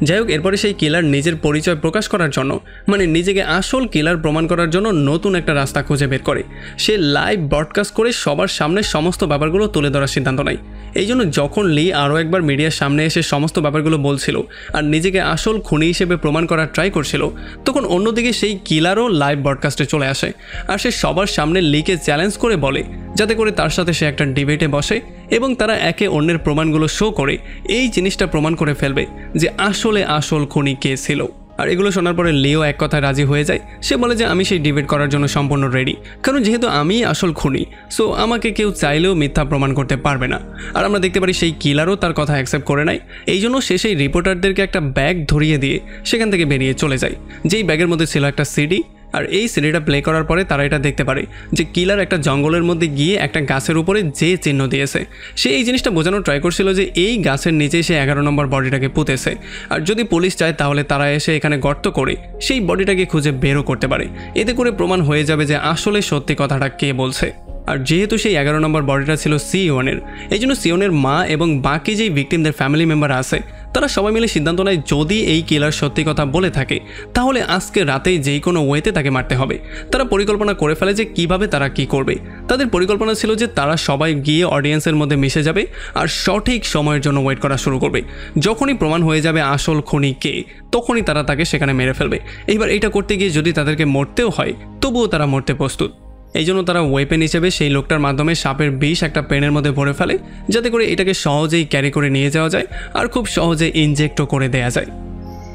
যাই হোক, এরপরে সেই কিলার নিজের পরিচয় প্রকাশ করার জন্য, মানে নিজেকে আসল কিলার প্রমাণ করার জন্য নতুন একটা রাস্তা খুঁজে বের করে। সে লাইভ ব্রডকাস্ট করে সবার সামনে সমস্ত ব্যাপারগুলো তুলে ধরার সিদ্ধান্ত নেয়। এই জন্য যখন লি আরও একবার মিডিয়ার সামনে এসে সমস্ত ব্যাপারগুলো বলছিল আর নিজেকে আসল খুনি হিসেবে প্রমাণ করার ট্রাই করছিল, তখন অন্যদিকে সেই কিলারও লাইভ ব্রডকাস্টে চলে আসে। আর সে সবার সামনে লিকে চ্যালেঞ্জ করে বলে যাতে করে তার সাথে সে একটা ডিবেটে বসে এবং তারা একে অন্যের প্রমাণগুলো শো করে এই জিনিসটা প্রমাণ করে ফেলবে যে আসলে আসল খুনি কে ছিল। আর এগুলো শোনার পরে লিও এক কথায় রাজি হয়ে যায়। সে বলে যে আমি সেই ডিবেট করার জন্য সম্পূর্ণ রেডি, কারণ যেহেতু আমি আসল খুনি, সো আমাকে কেউ চাইলেও মিথ্যা প্রমাণ করতে পারবে না। আর আমরা দেখতে পারি সেই কিলারও তার কথা অ্যাকসেপ্ট করে নেয়। এই জন্য সে সেই রিপোর্টারদেরকে একটা ব্যাগ ধরিয়ে দিয়ে সেখান থেকে বেরিয়ে চলে যায়, যেই ব্যাগের মধ্যে ছিল একটা সিডি। আর এই সিডিটা প্লে করার পরে তারা এটা দেখতে পারে যে কিলার একটা জঙ্গলের মধ্যে গিয়ে একটা গাছের উপরে যে চিহ্ন দিয়েছে, সে এই জিনিসটা বোঝানোর ট্রাই করছিল যে এই গাছের নিচেই সে 11 নম্বর বডিটাকে পুঁতেছে। আর যদি পুলিশ চায় তাহলে তারা এসে এখানে গর্ত করে সেই বডিটাকে খুঁজে বেরও করতে পারে, এতে করে প্রমাণ হয়ে যাবে যে আসলে সত্যি কথাটা কে বলছে। আর যেহেতু সেই 11 নম্বর বডিটা ছিল সিওনের, এই জন্য সিওনের মা এবং বাকি যেই ভিকটিমদের ফ্যামিলি মেম্বার আছে তারা সবাই মিলে সিদ্ধান্ত নেয় যদি এই কিলার সত্যি কথা বলে থাকে তাহলে আজকে রাতেই যেই কোনো ওয়েতে তাকে মারতে হবে। তারা পরিকল্পনা করে ফেলে যে কিভাবে তারা কি করবে। তাদের পরিকল্পনা ছিল যে তারা সবাই গিয়ে অডিয়েন্সের মধ্যে মিশে যাবে আর সঠিক সময়ের জন্য ওয়েট করা শুরু করবে। যখনই প্রমাণ হয়ে যাবে আসল খুনি কে, তখনই তারা তাকে সেখানে মেরে ফেলবে। এইবার এটা করতে গিয়ে যদি তাদেরকে মরতেও হয় তবুও তারা মরতে প্রস্তুত। এই জন্য তারা ওয়েপেন হিসেবে সেই লোকটার মাধ্যমে সাপের বিষ একটা পেনের মধ্যে ভরে ফেলে, যাতে করে এটাকে সহজেই ক্যারি করে নিয়ে যাওয়া যায় আর খুব সহজে ইনজেক্টও করে দেওয়া যায়।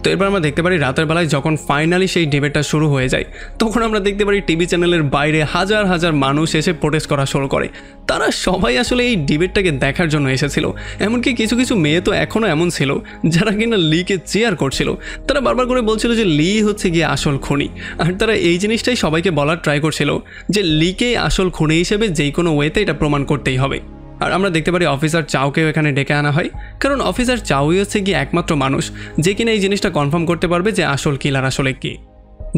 তো এবার আমরা দেখতে পারি রাতের বেলায় যখন ফাইনালি সেই ডিবেটটা শুরু হয়ে যায়, তখন আমরা দেখতে পারি টিভি চ্যানেলের বাইরে হাজার হাজার মানুষ এসে প্রোটেস্ট করা শুরু করে। তারা সবাই আসলে এই ডিবেটটাকে দেখার জন্য এসেছিল। এমনকি কিছু কিছু মেয়ে তো এখনও এমন ছিল যারা কিনা লিকে চেয়ার করছিল। তারা বারবার করে বলছিল যে লি হচ্ছে গিয়ে আসল খুনি, আর তারা এই জিনিসটাই সবাইকে বলার ট্রাই করছিল যে লিকেই আসল খুনি হিসেবে যেই কোনো ওয়েতে এটা প্রমাণ করতেই হবে। আর আমরা দেখতে পারি অফিসার চাওকেও এখানে ডেকে আনা হয়, কারণ অফিসার চাওই হচ্ছে গিয়ে একমাত্র মানুষ যে কিনা এই জিনিসটা কনফার্ম করতে পারবে যে আসল কিলার আসলে কে।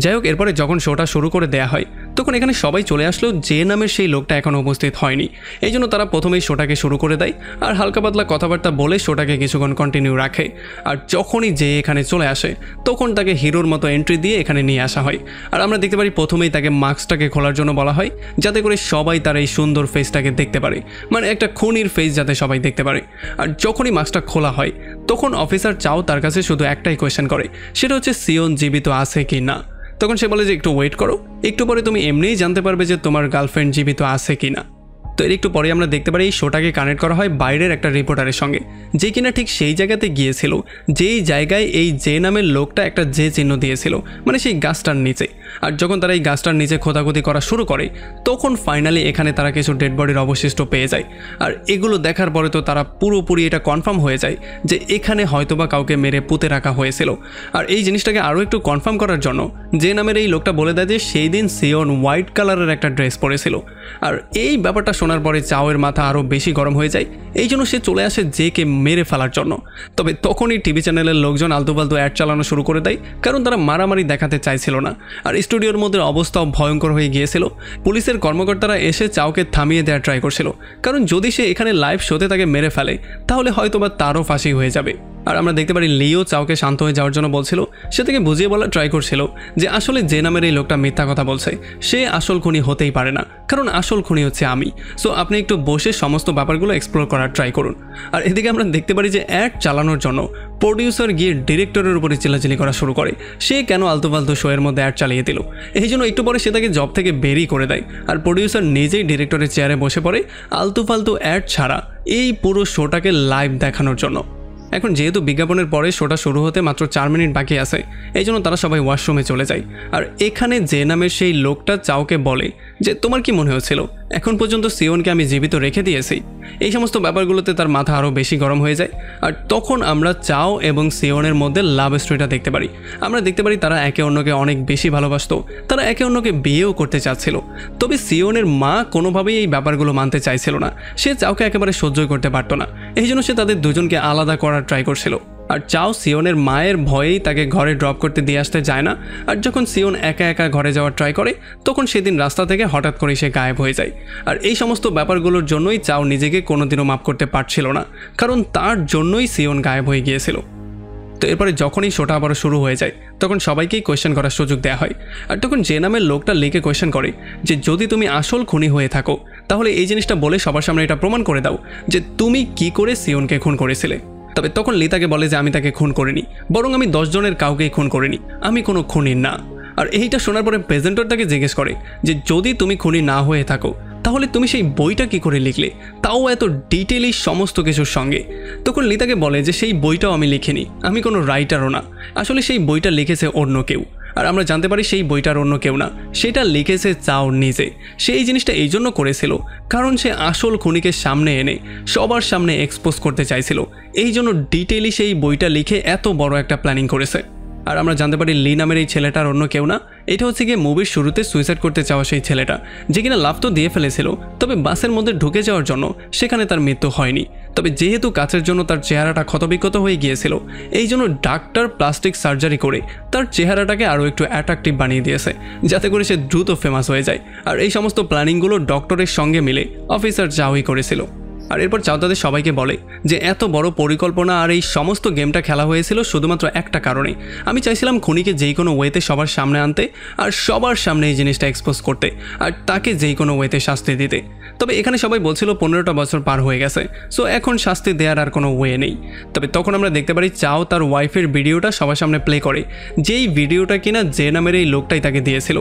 যাই হোক, এরপরে যখন শোটা শুরু করে দেয়া হয় তখন এখানে সবাই চলে আসলো, যে নামের সেই লোকটা এখনও উপস্থিত হয়নি। এই জন্য তারা প্রথমেই শোটাকে শুরু করে দেয় আর হালকা পাতলা কথাবার্তা বলে শোটাকে কিছুক্ষণ কন্টিনিউ রাখে। আর যখনই যে এখানে চলে আসে তখন তাকে হিরোর মতো এন্ট্রি দিয়ে এখানে নিয়ে আসা হয়। আর আমরা দেখতে পারি প্রথমেই তাকে মাস্কটাকে খোলার জন্য বলা হয়, যাতে করে সবাই তার এই সুন্দর ফেসটাকে দেখতে পারে, মানে একটা খুনির ফেস যাতে সবাই দেখতে পারে। আর যখনই মাস্কটা খোলা হয় তখন অফিসার চাও তার কাছে শুধু একটাই কোয়েশ্চেন করে, সেটা হচ্ছে সিওন জীবিত আছে কি না। তখন সে বলে যে একটু ওয়েট করো, একটু পরে তুমি এমনিই জানতে পারবে যে তোমার গার্লফ্রেন্ড জীবিত আছে কিনা। তো এর একটু পরে আমরা দেখতে পারি এই শোটাকে কানেক্ট করা হয় বাইরের একটা রিপোর্টারের সঙ্গে, যে কিনা ঠিক সেই জায়গাতে গিয়েছিল যেই জায়গায় এই যে নামের লোকটা একটা যে চিহ্ন দিয়েছিল, মানে সেই গাছটার নিচে। আর যখন তারা এই গাছটার নিচে খোদাখুদি করা শুরু করে তখন ফাইনালি এখানে তারা কিছু ডেড বডির অবশিষ্ট পেয়ে যায়। আর এগুলো দেখার পরে তো তারা পুরোপুরি এটা কনফার্ম হয়ে যায় যে এখানে হয়তোবা কাউকে মেরে পুঁতে রাখা হয়েছিল। আর এই জিনিসটাকে আরও একটু কনফার্ম করার জন্য যে নামের এই লোকটা বলে দেয় যে সেই দিন সিওন হোয়াইট কালারের একটা ড্রেস পরেছিল। আর এই ব্যাপারটা শোনার পরে চাওয়ের মাথা আরও বেশি গরম হয়ে যায়, এই জন্য সে চলে আসে জেকে মেরে ফেলার জন্য। তবে তখনই টিভি চ্যানেলের লোকজন আলতু-ফালতু অ্যাড চালানো শুরু করে দেয়, কারণ তারা মারামারি দেখাতে চাইছিল না। আর স্টুডিওর মধ্যে অবস্থাও ভয়ঙ্কর হয়ে গিয়েছিল। পুলিশের কর্মকর্তারা এসে চাওকে থামিয়ে দেওয়ার ট্রাই করছিল, কারণ যদি সে এখানে লাইভ শোতে তাকে মেরে ফেলে তাহলে হয়তোবা তারও ফাঁসি হয়ে যাবে। আর আমরা দেখতে পারি লিও চাওকে শান্ত হয়ে যাওয়ার জন্য বলছিল, সে থেকে বুঝিয়ে বলার ট্রাই করছিল যে আসলে যে নামের এই লোকটা মিথ্যা কথা বলছে, সে আসল খুনি হতেই পারে না, কারণ আসল খুনি হচ্ছে আমি। সো আপনি একটু বসে সমস্ত ব্যাপারগুলো এক্সপ্লোর করার ট্রাই করুন। আর এদিকে আমরা দেখতে পারি যে অ্যাড চালানোর জন্য প্রডিউসার গিয়ে ডিরেক্টরের উপরে চিল্লাচিল্লি করা শুরু করে, সে কেন আলতু-ফালতু শোয়ের মধ্যে অ্যাড চালিয়ে দিল। এই জন্য একটু পরে সে তাকে জব থেকে বেরিয়ে করে দেয়। আর প্রডিউসার নিজেই ডিরেক্টরের চেয়ারে বসে পড়ে আলতু-ফালতু অ্যাড ছাড়া এই পুরো শোটাকে লাইভ দেখানোর জন্য। এখন যেহেতু বিজ্ঞাপনের পরে শোটা শুরু হতে মাত্র 4 মিনিট বাকি আছে, এই জন্য তারা সবাই ওয়াশরুমে চলে যায়। আর এখানে যে নামের সেই লোকটা চাওকে বলে যে তোমার কি মনে হচ্ছিল এখন পর্যন্ত সিওনকে আমি জীবিত রেখে দিয়েছি। এই সমস্ত ব্যাপারগুলোতে তার মাথা আরও বেশি গরম হয়ে যায়। আর তখন আমরা চাও এবং সিওনের মধ্যে লাভ স্টোরিটা দেখতে পারি। আমরা দেখতে পারি তারা একে অন্যকে অনেক বেশি ভালোবাসতো, তারা একে অন্যকে বিয়েও করতে চাচ্ছিল। তবে সিওনের মা কোনোভাবেই এই ব্যাপারগুলো মানতে চাইছিল না, সে চাওকে একেবারে সহ্যই করতে পারতো না। এই জন্য সে তাদের দুজনকে আলাদা করার ট্রাই করছিল। আর চাও সিওনের মায়ের ভয়েই তাকে ঘরে ড্রপ করতে দিয়ে আসতে যায় না। আর যখন সিওন একা একা ঘরে যাওয়ার ট্রাই করে তখন সেদিন রাস্তা থেকে হঠাৎ করে সে গায়েব হয়ে যায়। আর এই সমস্ত ব্যাপারগুলোর জন্যই চাও নিজেকে কোনোদিনও মাফ করতে পারছিল না, কারণ তার জন্যই সিওন গায়েব হয়ে গিয়েছিল। তো এরপরে যখনই শোটা আবার শুরু হয়ে যায় তখন সবাইকেই কোয়েশ্চেন করার সুযোগ দেওয়া হয়। আর তখন যে নামের লোকটা লিখে কোয়েশ্চেন করে যে যদি তুমি আসল খুনি হয়ে থাকো তাহলে এই জিনিসটা বলে সবার সামনে এটা প্রমাণ করে দাও যে তুমি কি করে সিওনকে খুন করেছিলে। তবে তখন লিতাকে বলে যে আমি তাকে খুন করিনি, বরং আমি 10 জনের কাউকেই খুন করিনি, আমি কোনো খুনি না। আর এইটা শোনার পরে প্রেজেন্টর তাকে জিজ্ঞেস করে যে যদি তুমি খুনি না হয়ে থাকো তাহলে তুমি সেই বইটা কি করে লিখলে, তাও এত ডিটেইলি সমস্ত কিছুর সঙ্গে। তখন লিতাকে বলে যে সেই বইটাও আমি লিখিনি, আমি কোনো রাইটারও না, আসলে সেই বইটা লিখেছে অন্য কেউ। আর আমরা জানতে পারি সেই বইটার অন্য কেউ না, সেটা লিখেছে চাও নিজে। সে এই জিনিসটা এই জন্য করেছিল কারণ সে আসল খুনিকে সামনে এনে সবার সামনে এক্সপোজ করতে চাইছিল, এই জন্য ডিটেইলি সেই বইটা লিখে এত বড় একটা প্ল্যানিং করেছে। আর আমরা জানতে পারি লি নামের এই ছেলেটার অন্য কেউ না, এটা হচ্ছে গিয়ে মুভির শুরুতে সুইসাইড করতে চাওয়া সেই ছেলেটা, যে কিনা লাভ তো দিয়ে ফেলেছিল, তবে বাসের মধ্যে ঢুকে যাওয়ার জন্য সেখানে তার মৃত্যু হয়নি। তবে যেহেতু কাচের জন্য তার চেহারাটা ক্ষতবিক্ষত হয়ে গিয়েছিল, এই জন্য ডাক্তার প্লাস্টিক সার্জারি করে তার চেহারাটাকে আরও একটু অ্যাট্রাকটিভ বানিয়ে দিয়েছে, যাতে করে সে দ্রুত ফেমাস হয়ে যায়। আর এই সমস্ত প্ল্যানিংগুলো ডক্টরের সঙ্গে মিলে অফিসার চাওই করেছিল। আর এরপর চাও তাদের সবাইকে বলে যে এত বড় পরিকল্পনা আর এই সমস্ত গেমটা খেলা হয়েছিল শুধুমাত্র একটা কারণে, আমি চাইছিলাম খুনিকে যেই কোনো ওয়েতে সবার সামনে আনতে আর সবার সামনে এই জিনিসটা এক্সপোজ করতে আর তাকে যেই কোনো ওয়েতে শাস্তি দিতে। তবে এখানে সবাই বলছিল 15টা বছর পার হয়ে গেছে, সো এখন শাস্তি দেওয়ার আর কোনো ওয়ে নেই। তবে তখন আমরা দেখতে পারি চাও তার ওয়াইফের ভিডিওটা সবার সামনে প্লে করে, যেই ভিডিওটা কিনা যে নামের এই লোকটাই তাকে দিয়েছিল।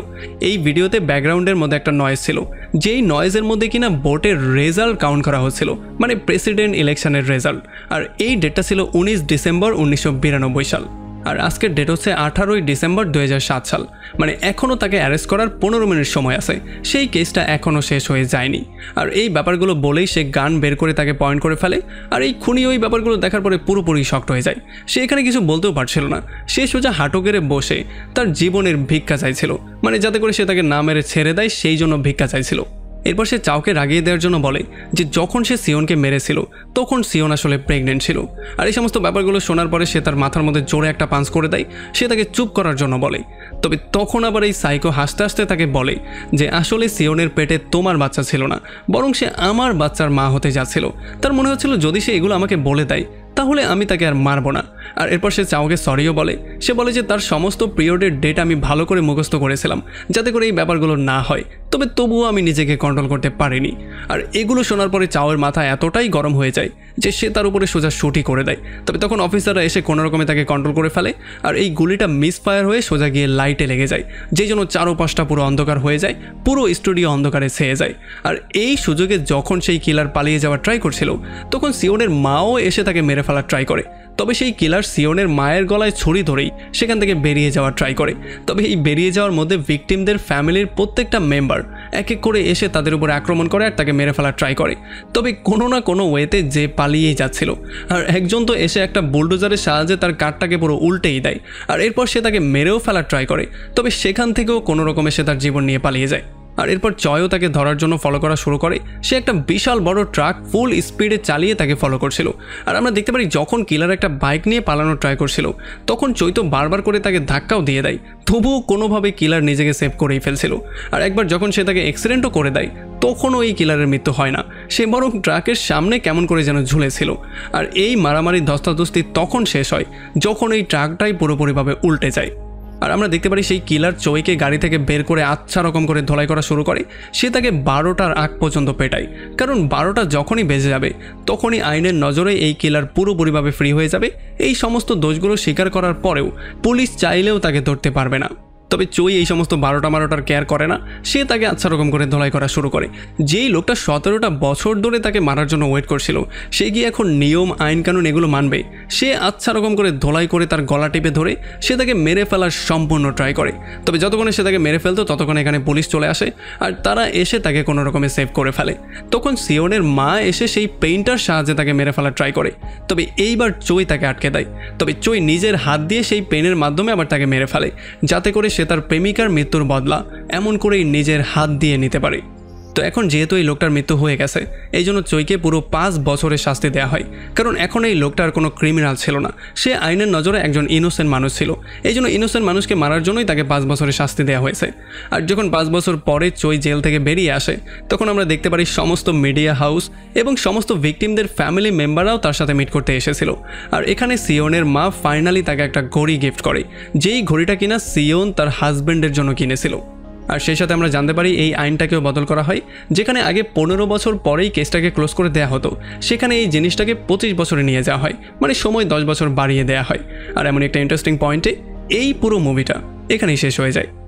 এই ভিডিওতে ব্যাকগ্রাউন্ডের মধ্যে একটা নয়েজ ছিল, যেই নয়েজের মধ্যে কিনা ভোটের রেজাল্ট কাউন্ট করা হচ্ছিল, মানে প্রেসিডেন্ট ইলেকশনের রেজাল্ট। আর এই ডেটটা ছিল 19 ডিসেম্বর 1992 সাল। আর আজকের ডেট হচ্ছে 18 ডিসেম্বর 2007 সাল, মানে এখনও তাকে অ্যারেস্ট করার 15 মিনিট সময় আছে, সেই কেসটা এখনও শেষ হয়ে যায়নি। আর এই ব্যাপারগুলো বলেই সে গান বের করে তাকে পয়েন্ট করে ফেলে। আর এই খুনি ওই ব্যাপারগুলো দেখার পরে পুরোপুরি শক্ট হয়ে যায়, সে এখানে কিছু বলতেও পারছিল না, সে সোজা হাঁটু গেড়ে বসে তার জীবনের ভিক্ষা চাইছিল, মানে যাতে করে সে তাকে না মেরে ছেড়ে দেয় সেই জন্য ভিক্ষা চাইছিল। এরপর সে চাওকে রাগিয়ে দেওয়ার জন্য বলে যে যখন সে সিওনকে মেরেছিল তখন সিওন আসলে প্রেগনেন্ট ছিল। আর এই সমস্ত ব্যাপারগুলো শোনার পরে সে তার মাথার মধ্যে জোরে একটা পাঞ্চ করে দেয়, সে তাকে চুপ করার জন্য বলে। তবে তখন আবার এই সাইকো হাসতে হাসতে তাকে বলে যে আসলে সিওনের পেটে তোমার বাচ্চা ছিল না, বরং সে আমার বাচ্চার মা হতে যাচ্ছিল। তার মনে হচ্ছিল যদি সে এগুলো আমাকে বলে দেয় তাহলে আমি তাকে আর মারবো না। আর এরপর সে চাওকে সরিও বলে, সে বলে যে তার সমস্ত পিরিয়ডের ডেট আমি ভালো করে মুখস্থ করেছিলাম যাতে করে এই ব্যাপারগুলো না হয়, তবে তবুও আমি নিজেকে কন্ট্রোল করতে পারিনি। আর এগুলো শোনার পরে চাওয়ের মাথা এতটাই গরম হয়ে যায় যে সে তার উপরে সোজা শুটই করে দেয়। তবে তখন অফিসাররা এসে কোনো রকমে তাকে কন্ট্রোল করে ফেলে, আর এই গুলিটা মিসফায়ার হয়ে সোজা গিয়ে লাইটে লেগে যায়, যেই জন্য চারোপাশটা পুরো অন্ধকার হয়ে যায়, পুরো স্টুডিও অন্ধকারে ছেয়ে যায়। আর এই সুযোগে যখন সেই কিলার পালিয়ে যাওয়ার ট্রাই করছিল তখন সিওনের মাও এসে তাকে মেরে ফেলার ট্রাই করে। তবে সেই কিলার সিওনের মায়ের গলায় ছুরি ধরেই সেখান থেকে বেরিয়ে যাওয়ার ট্রাই করে। তবে এই বেরিয়ে যাওয়ার মধ্যে ভিকটিমদের ফ্যামিলির প্রত্যেকটা মেম্বার এক এক করে এসে তাদের উপর আক্রমণ করে আর তাকে মেরে ফেলার ট্রাই করে। তবে কোনো না কোনো ওয়েতে যে পালিয়েই যাচ্ছিল, আর একজন তো এসে একটা বুলডোজারের সাহায্যে তার কাঠটাকে পুরো উল্টেই দেয়, আর এরপর সে তাকে মেরেও ফেলার ট্রাই করে। তবে সেখান থেকেও কোনো রকমে সে তার জীবন নিয়ে পালিয়ে যায়। আর এরপর চয়ও তাকে ধরার জন্য ফলো করা শুরু করে। সে একটা বিশাল বড় ট্রাক ফুল স্পিডে চালিয়ে তাকে ফলো করছিল। আর আমরা দেখতে পারি যখন কিলার একটা বাইক নিয়ে পালানোর ট্রাই করছিল, তখন চৈ তো বারবার করে তাকে ধাক্কাও দিয়ে দেয়। তবুও কোনোভাবে কিলার নিজেকে সেভ করেই ফেলছিল। আর একবার যখন সে তাকে অ্যাক্সিডেন্টও করে দেয়, তখনও এই কিলারের মৃত্যু হয় না, সে বরং ট্রাকের সামনে কেমন করে যেন ঝুলেছিল। আর এই মারামারি ধস্তাধস্তি তখন শেষ হয় যখন এই ট্রাকটাই পুরোপুরিভাবে উল্টে যায়। আর আমরা দেখতে পারি সেই কিলার চৈকে গাড়ি থেকে বের করে আচ্ছা রকম করে ধোলাই করা শুরু করে। সে তাকে 12টার আগ পর্যন্ত পেটায়, কারণ 12টা যখনই বেজে যাবে তখনই আইনের নজরে এই কিলার পুরোপুরিভাবে ফ্রি হয়ে যাবে। এই সমস্ত দোষগুলো স্বীকার করার পরেও পুলিশ চাইলেও তাকে ধরতে পারবে না। তবে চৈ এই সমস্ত 12টার কেয়ার করে না, সে তাকে আচ্ছা রকম করে ধোলাই করা শুরু করে। যেই লোকটা 17টা বছর ধরে তাকে মারার জন্য ওয়েট করছিল, সে গিয়ে এখন নিয়ম আইন কানুন এগুলো মানবে। সে আচ্ছা রকম করে ধোলাই করে তার গলা টিপে ধরে সে তাকে মেরে ফেলার সম্পূর্ণ ট্রাই করে। তবে যতক্ষণে সে তাকে মেরে ফেলতো ততক্ষণে এখানে পুলিশ চলে আসে, আর তারা এসে তাকে কোনো রকমে সেভ করে ফেলে। তখন সিওনের মা এসে সেই পেইন্টার সাহায্যে তাকে মেরে ফেলার ট্রাই করে। তবে এইবার চৈ তাকে আটকে দেয়। তবে চৈ নিজের হাত দিয়ে সেই পেনের মাধ্যমে আবার তাকে মেরে ফেলে, যাতে করে সে তার প্রেমিকার মৃত্যুর বদলা এমন করেই নিজের হাত দিয়ে নিতে পারে। তো এখন যেহেতু এই লোকটার মৃত্যু হয়ে গেছে, এই জন্য চৈকে পুরো 5 বছরের শাস্তি দেওয়া হয়, কারণ এখন এই লোকটার কোনো ক্রিমিনাল ছিল না। সে আইনের নজরে একজন ইনোসেন্ট মানুষ ছিল। এই জন্য ইনোসেন্ট মানুষকে মারার জন্যই তাকে 5 বছরের শাস্তি দেওয়া হয়েছে। আর যখন 5 বছর পরে চৈ জেল থেকে বেরিয়ে আসে, তখন আমরা দেখতে পারি সমস্ত মিডিয়া হাউস এবং সমস্ত ভিকটিমদের ফ্যামিলি মেম্বাররাও তার সাথে মিট করতে এসেছিল। আর এখানে সিওনের মা ফাইনালি তাকে একটা ঘড়ি গিফট করে, যেই ঘড়িটা কিনা সিওন তার হাজব্যান্ডের জন্য কিনেছিল। আর সেই সাথে আমরা জানতে পারি এই আইনটাকেও বদল করা হয়, যেখানে আগে 15 বছর পরেই কেসটাকে ক্লোজ করে দেওয়া হতো, সেখানে এই জিনিসটাকে 25 বছরে নিয়ে যাওয়া হয়, মানে সময় 10 বছর বাড়িয়ে দেওয়া হয়। আর এমন একটা ইন্টারেস্টিং পয়েন্টে এই পুরো মুভিটা এখানেই শেষ হয়ে যায়।